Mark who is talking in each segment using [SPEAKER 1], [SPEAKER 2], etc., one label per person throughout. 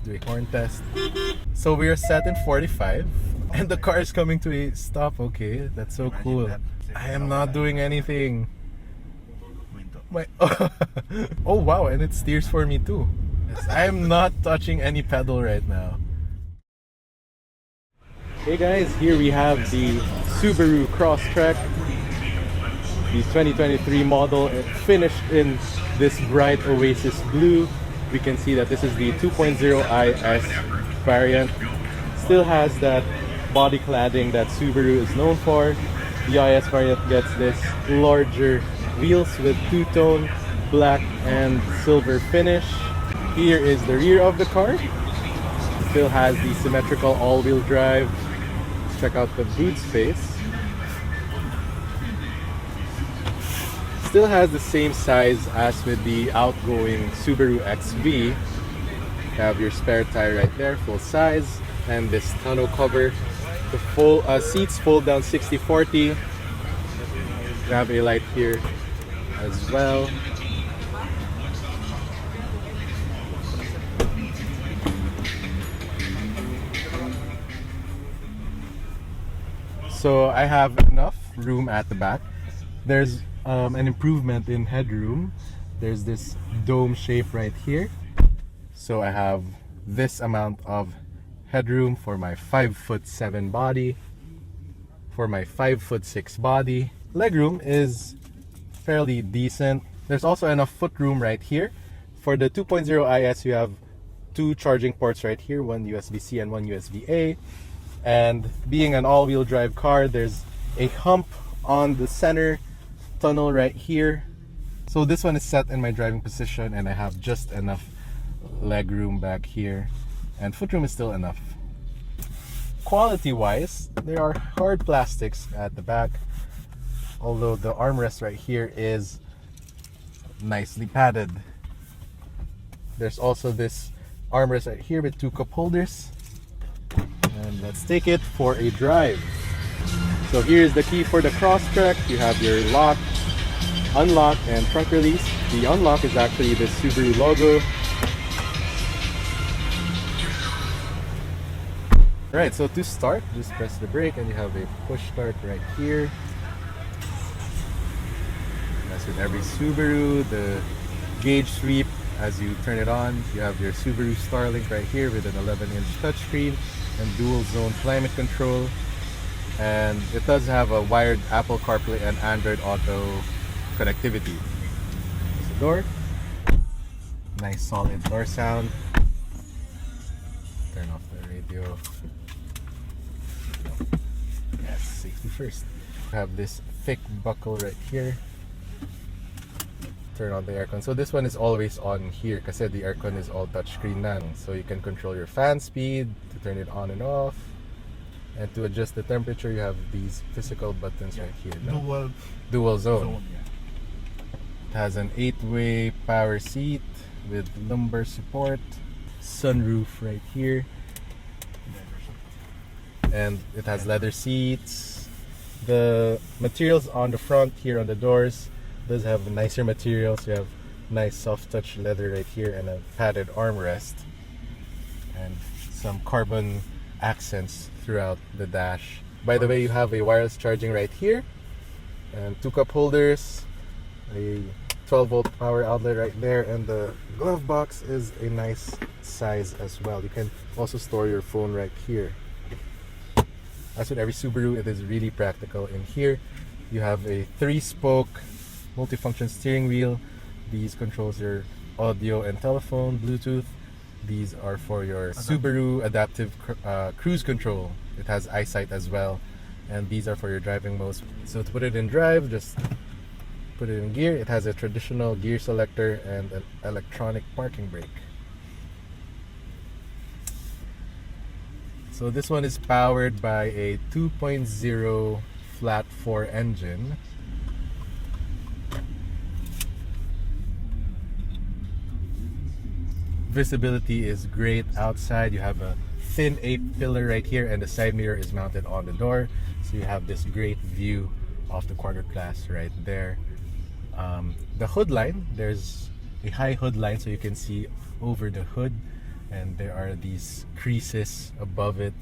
[SPEAKER 1] do a horn test. So we are set in 45 and the car is coming to a stop. Okay, that's so cool. I am not doing anything. Oh wow, and it steers for me too. Yes, I am not touching any pedal right now. Hey guys, here we have the Subaru Crosstrek, the 2023 model, finished in this bright Oasis blue. We can see that this is the 2.0 IS variant. Still has that body cladding that Subaru is known for. The IS variant gets this larger wheels with two-tone black and silver finish. Here is the rear of the car. Still has the symmetrical all-wheel drive. Check out the boot space. Still has the same size as with the outgoing Subaru XV. You have your spare tire right there, full size, and this tonneau cover. The full seats fold down 60/40. You have a light here as well. So I have enough room at the back. There's an improvement in headroom. There's this dome shape right here. So I have this amount of headroom for my 5'7" body, for my 5'6" body. Legroom is fairly decent. There's also enough footroom right here. For the 2.0 IS, you have two charging ports right here, one USB-C and one USB-A. And being an all-wheel drive car, there's a hump on the center tunnel right here. So this one is set in my driving position and I have just enough leg room back here, and footroom is still enough. Quality wise, there are hard plastics at the back, although the armrest right here is nicely padded. There's also this armrest right here with two cup holders, and let's take it for a drive. So here's the key for the Crosstrek. You have your lock, unlock, and trunk release. The unlock is actually the Subaru logo. Alright, so to start, just press the brake and you have a push start right here. As with every Subaru, the gauge sweep as you turn it on. You have your Subaru Starlink right here with an 11-inch touchscreen and dual zone climate control. And it does have a wired Apple CarPlay and Android Auto connectivity. There's the door. Nice solid door sound. Turn off the radio. Yes, safety first. Have this thick buckle right here. Turn on the aircon. So this one is always on here kasi the aircon is all touchscreen na. So you can control your fan speed to turn it on and off. And to adjust the temperature, you have these physical buttons right here. No? Dual zone. It has an 8-way power seat with lumbar support. Sunroof right here. And it has leather seats. The materials on the front here on the doors does have nicer materials. You have nice soft touch leather right here and a padded armrest. And some carbon accents throughout the dash. By the way, you have a wireless charging right here and two cup holders, a 12-volt power outlet right there, and the glove box is a nice size as well. You can also store your phone right here. As with every Subaru, it is really practical. In here you have a 3-spoke multifunction steering wheel. These controls your audio and telephone, Bluetooth. These are for your Subaru adaptive cruise control. It has eyesight as well, and these are for your driving modes. So to put it in drive, just put it in gear. It has a traditional gear selector and an electronic parking brake. So this one is powered by a 2.0 flat 4 engine. Visibility is great outside. You have a thin A-pillar right here and the side mirror is mounted on the door. So you have this great view of the quarter glass right there. The hood line, there's a high hood line so you can see over the hood. and there are these creases above it,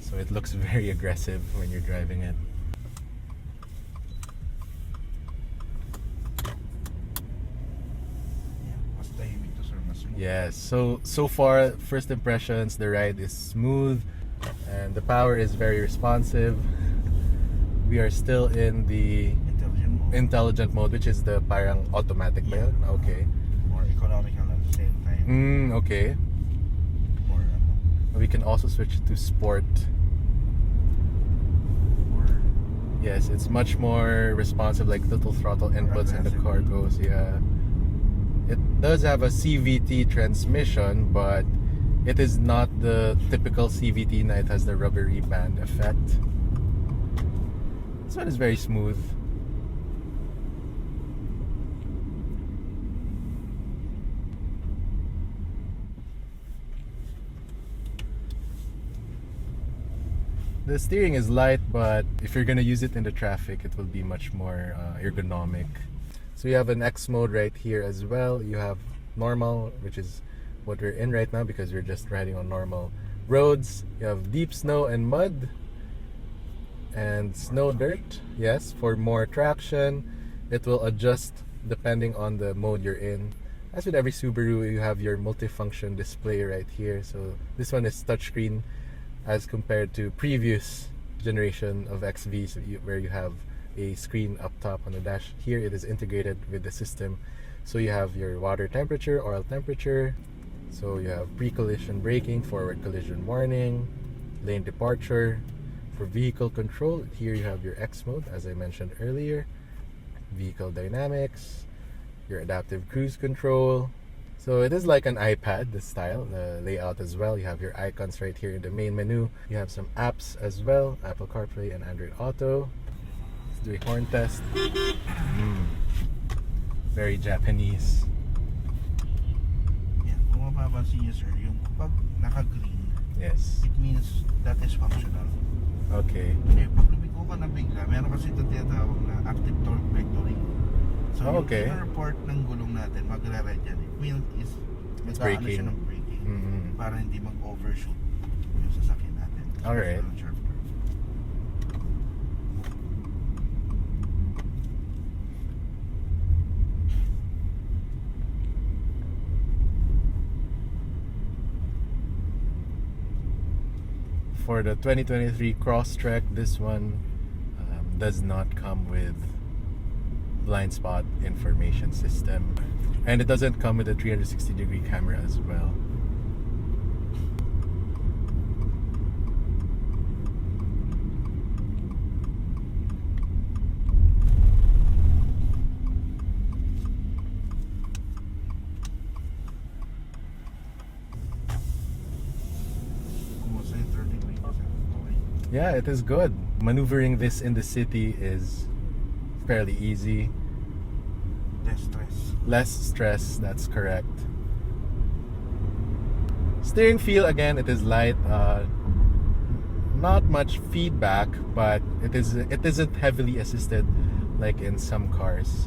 [SPEAKER 1] so it looks very aggressive when you're driving it. Yes, so far, first impressions, the ride is smooth and the power is very responsive. We are still in the intelligent mode, which is the parang automatic ba yun? Okay.
[SPEAKER 2] More economical at the same time.
[SPEAKER 1] Okay.
[SPEAKER 2] More
[SPEAKER 1] We can also switch to sport. Yes, it's much more responsive, like little throttle inputs and the car goes, yeah. It does have a CVT transmission, but it is not the typical CVT na it has the rubbery band effect. This one is very smooth. The steering is light, but if you're gonna use it in the traffic, it will be much more ergonomic. So you have an X mode right here as well. You have normal, which is what we're in right now because we're just riding on normal roads. You have deep snow and mud and snow dirt. Yes, for more traction. It will adjust depending on the mode you're in. As with every Subaru, you have your multifunction display right here. So this one is touchscreen as compared to previous generation of XVs where you have a screen up top on the dash. Here it is integrated with the system, so you have your water temperature, oil temperature, so you have pre-collision braking, forward collision warning, lane departure. For vehicle control, here you have your X mode as I mentioned earlier, vehicle dynamics, your adaptive cruise control. So it is like an iPad, the style, the layout as well. You have your icons right here in the main menu. You have some apps as well, Apple CarPlay and Android Auto. Do a horn test. Very Japanese.
[SPEAKER 2] Yeah, kung mapapansin niyo sir, yung pag naka-green,
[SPEAKER 1] Yes.
[SPEAKER 2] it means that is functional.
[SPEAKER 1] Okay.
[SPEAKER 2] Okay, pag lumiko ka na bigla, meron kasi ito tinatawag na active torque vectoring. So
[SPEAKER 1] Okay.
[SPEAKER 2] yung report ng gulong natin, magre-red yan. It means is magkakaano siya ng braking para hindi mag-overshoot yung sasakyan natin.
[SPEAKER 1] Alright. For the 2023 Crosstrek, this one does not come with blind spot information system, and it doesn't come with a 360-degree camera as well. Yeah, it is good. Maneuvering this in the city is fairly easy.
[SPEAKER 2] Less stress.
[SPEAKER 1] Less stress, that's correct. Steering feel, again, it is light. Not much feedback, but it isn't heavily assisted like in some cars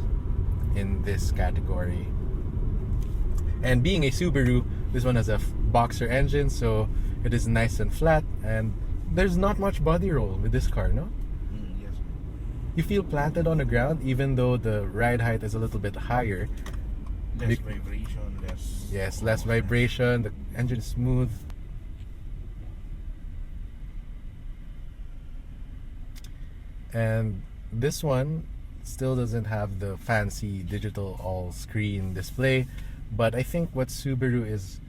[SPEAKER 1] in this category. And being a Subaru, this one has a boxer engine, so it is nice and flat, and there's not much body roll with this car, no?
[SPEAKER 2] Yes.
[SPEAKER 1] You feel planted on the ground even though the ride height is a little bit higher.
[SPEAKER 2] Less vibration, less...
[SPEAKER 1] Yes, less vibration, the engine is smooth. And this one still doesn't have the fancy digital all-screen display, but I think what Subaru is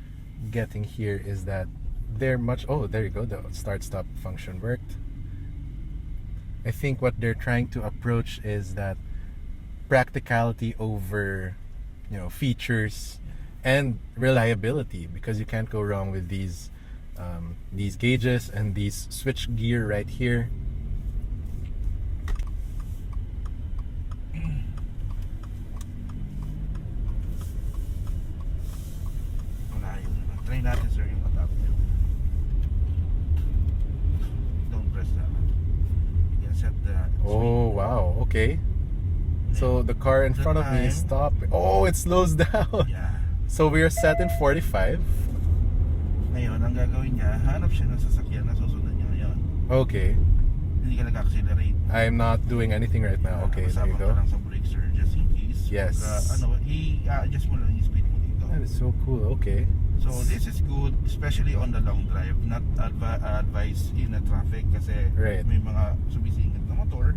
[SPEAKER 1] getting here is that they're much... Oh, there you go, the start-stop function worked. I think what they're trying to approach is that practicality over, features and reliability, because you can't go wrong with these gauges and these switch gear right here.
[SPEAKER 2] Try natin sir yung adaptive. Don't press that. You can set the...
[SPEAKER 1] Oh, wow, okay. So the car in front of me is stopping. Oh, it slows down.
[SPEAKER 2] Yeah.
[SPEAKER 1] So we are set in 45.
[SPEAKER 2] ang gagawin niya, hanap siya ng sasakyan na susunod niya ngayon.
[SPEAKER 1] Okay.
[SPEAKER 2] Hindi ka nag-accelerate.
[SPEAKER 1] I'm not doing anything right now. Okay, there you
[SPEAKER 2] Kasama
[SPEAKER 1] go.
[SPEAKER 2] ka lang sa brake sir, just in case.
[SPEAKER 1] Yes.
[SPEAKER 2] I-adjust mo lang yung speed mo dito.
[SPEAKER 1] That is so cool. Okay.
[SPEAKER 2] So this is good, especially on the long drive. Not advised in a traffic kasi
[SPEAKER 1] Right.
[SPEAKER 2] may mga sumisingit na motor.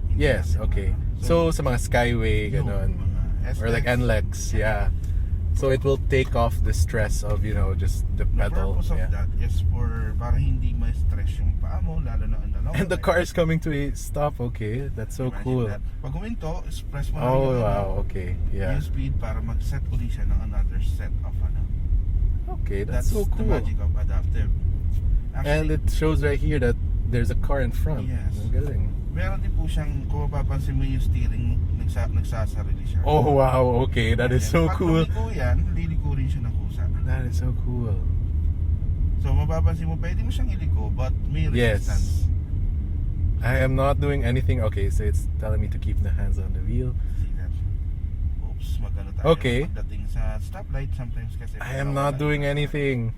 [SPEAKER 2] Hindi
[SPEAKER 1] Yes,
[SPEAKER 2] natin
[SPEAKER 1] okay. So sa mga Skyway, ganon.
[SPEAKER 2] mga
[SPEAKER 1] Or like
[SPEAKER 2] SLEX.
[SPEAKER 1] NLEX, yeah. So it will take off the stress of, just the
[SPEAKER 2] The
[SPEAKER 1] pedal.
[SPEAKER 2] purpose of
[SPEAKER 1] Yeah.
[SPEAKER 2] that is para hindi ma-stress yung paa mo, lalo na on the long
[SPEAKER 1] And the
[SPEAKER 2] drive.
[SPEAKER 1] car is coming to a stop. Okay, that's so
[SPEAKER 2] Imagine
[SPEAKER 1] cool.
[SPEAKER 2] that. Pag huminto, press mo lang
[SPEAKER 1] Oh
[SPEAKER 2] yung,
[SPEAKER 1] wow, okay, yeah.
[SPEAKER 2] yung speed para mag-set ulit siya ng another set of
[SPEAKER 1] Okay, that's so
[SPEAKER 2] the
[SPEAKER 1] cool.
[SPEAKER 2] magic of adaptive.
[SPEAKER 1] And it shows right here that there's a car in front.
[SPEAKER 2] Yes.
[SPEAKER 1] Ang galing.
[SPEAKER 2] Meron din po siyang, kung mapapansin mo yung steering, nagsasarili siya.
[SPEAKER 1] Oh wow, okay, that is so
[SPEAKER 2] Pag
[SPEAKER 1] cool.
[SPEAKER 2] lumiko yan, liliko rin siya ng kusa.
[SPEAKER 1] That is so cool.
[SPEAKER 2] So mapapansin mo, pwede mo siyang iliko, but may resistance.
[SPEAKER 1] Yes. I am not doing anything. Okay, so it's telling me to keep the hands on the wheel.
[SPEAKER 2] See that? Oops, magano tayo.
[SPEAKER 1] Okay.
[SPEAKER 2] Pagdating sa stoplight, sometimes kasi...
[SPEAKER 1] I am not doing anything.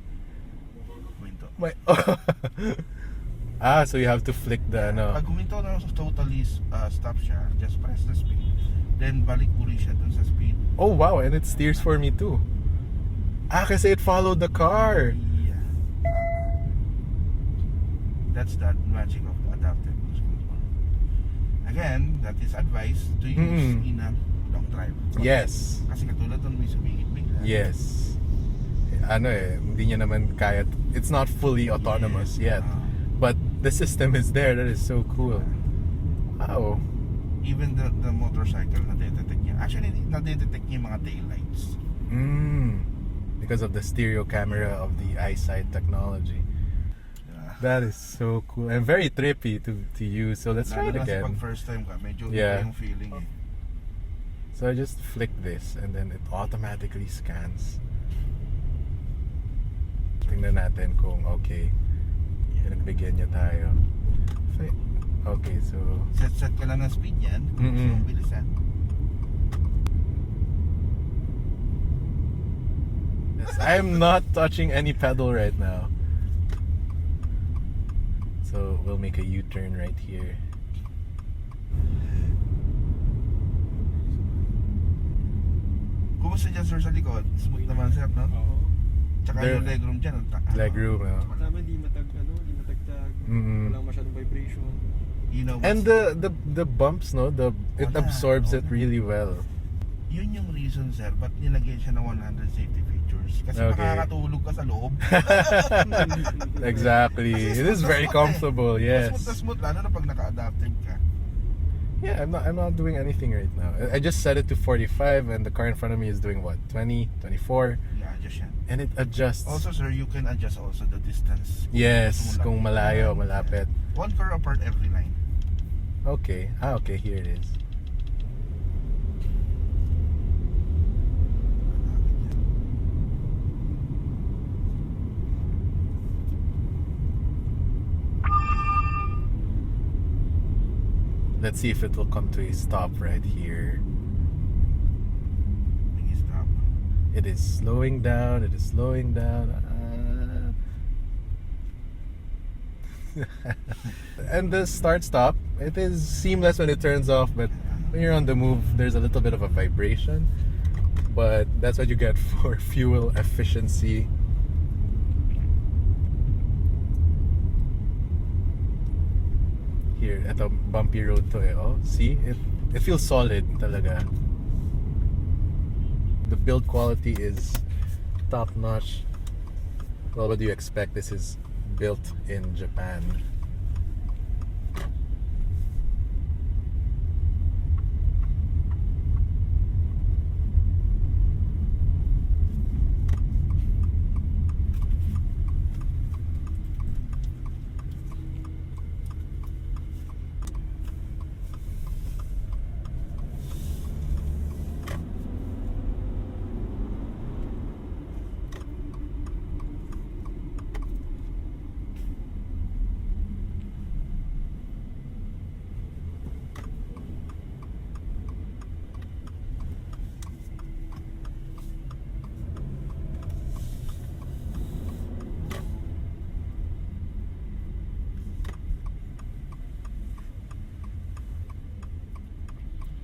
[SPEAKER 2] Huminto.
[SPEAKER 1] My so you have to flick the
[SPEAKER 2] Pag huminto na totally stop siya, just press the speed. Then balik uli siya dun sa speed.
[SPEAKER 1] Oh wow, and it steers for me too. Kasi it followed the car.
[SPEAKER 2] Yeah. That's the magic of the adaptive cruise control. Again, that is advised to use in a long drive.
[SPEAKER 1] Yes.
[SPEAKER 2] Kasi katulad nun may sumingit bigla.
[SPEAKER 1] Yes. Hindi niya naman kaya. It's not fully autonomous yet. But the system is there. That is so cool. Wow.
[SPEAKER 2] Even the motorcycle nadedetect niya. Actually, nadedetect niya yung mga taillights.
[SPEAKER 1] Because of the stereo camera of the eyesight technology. That is so cool and very trippy to use. So let's try it
[SPEAKER 2] Lalo na
[SPEAKER 1] again.
[SPEAKER 2] pag first time ka, medyo
[SPEAKER 1] Yeah.
[SPEAKER 2] iba yung feeling eh.
[SPEAKER 1] So I just flick this and then it automatically scans. Tingnan natin kung okay. Pinagbigyan niya tayo. Okay, so...
[SPEAKER 2] Set ka lang ng speed yan. So, bilisan.
[SPEAKER 1] Yes, I'm not touching any pedal right now. So we'll make a U-turn right here.
[SPEAKER 2] Kumusta dyan sir sa likod? Smooth naman sir, no?
[SPEAKER 3] Oo.
[SPEAKER 2] Tsaka
[SPEAKER 1] There-
[SPEAKER 2] yung legroom dyan.
[SPEAKER 1] Legroom,
[SPEAKER 3] Tama, di matagtag. Walang masyadong vibration.
[SPEAKER 2] You know,
[SPEAKER 1] And the bumps, no? It
[SPEAKER 2] Wala,
[SPEAKER 1] absorbs it
[SPEAKER 2] wala.
[SPEAKER 1] really well.
[SPEAKER 2] yun yung reason sir, ba't nilagyan siya ng 100 safety features? Kasi
[SPEAKER 1] Okay.
[SPEAKER 2] makakatulog ka sa loob.
[SPEAKER 1] Exactly.
[SPEAKER 2] Kasi
[SPEAKER 1] It is
[SPEAKER 2] smooth
[SPEAKER 1] very
[SPEAKER 2] na smooth
[SPEAKER 1] comfortable.
[SPEAKER 2] Smooth
[SPEAKER 1] Yes.
[SPEAKER 2] na smooth, lalo na pag naka-adaptive ka.
[SPEAKER 1] Yeah, I'm not doing anything right now. I just set it to 45 and the car in front of me is doing what? 20, 24
[SPEAKER 2] I-adjust yan.
[SPEAKER 1] and it adjusts.
[SPEAKER 2] Also sir, you can adjust also the distance.
[SPEAKER 1] Yes,
[SPEAKER 2] Kung
[SPEAKER 1] kung malayo, malapit.
[SPEAKER 2] One car apart every line.
[SPEAKER 1] Okay. Okay, here it is. Let's see if it will come to a stop right here.
[SPEAKER 2] Big stop.
[SPEAKER 1] It is slowing down. It is slowing down. And the start stop, it is seamless when it turns off, but when you're on the move, there's a little bit of a vibration. But that's what you get for fuel efficiency. Here, ito bumpy road to eh. Oh, see? It feels solid talaga. The build quality is top notch. Well, what do you expect? This is built in Japan.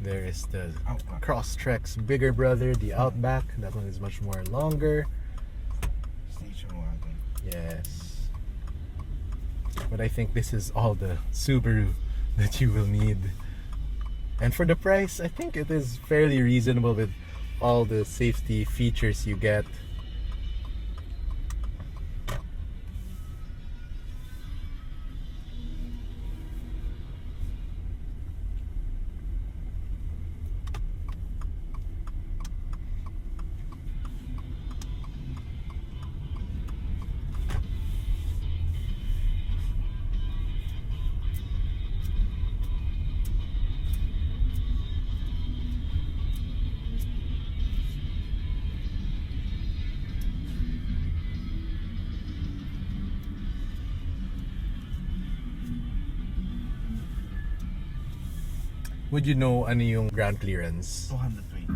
[SPEAKER 1] There is the
[SPEAKER 2] Outback.
[SPEAKER 1] Crosstrek's bigger brother, the Outback. That one is much more longer.
[SPEAKER 2] Station wagon.
[SPEAKER 1] Yes. But I think this is all the Subaru that you will need. And for the price, I think it is fairly reasonable with all the safety features you get. Would you know ano yung ground clearance?
[SPEAKER 2] 220.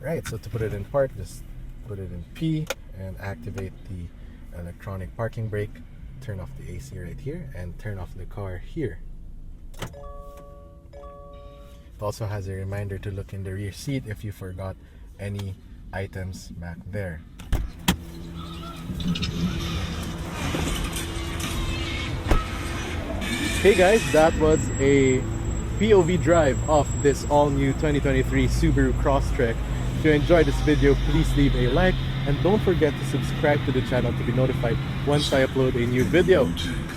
[SPEAKER 1] Right, so to put it in park, just put it in P and activate the electronic parking brake. Turn off the AC right here and turn off the car here. It also has a reminder to look in the rear seat if you forgot any items back there. Hey guys, that was a POV drive of this all-new 2023 Subaru Crosstrek. If you enjoyed this video, please leave a like and don't forget to subscribe to the channel to be notified once I upload a new video.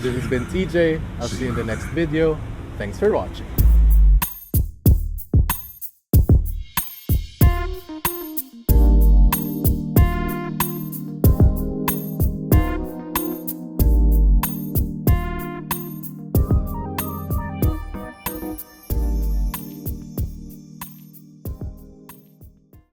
[SPEAKER 1] This has been TJ. I'll see you in the next video. Thanks for watching.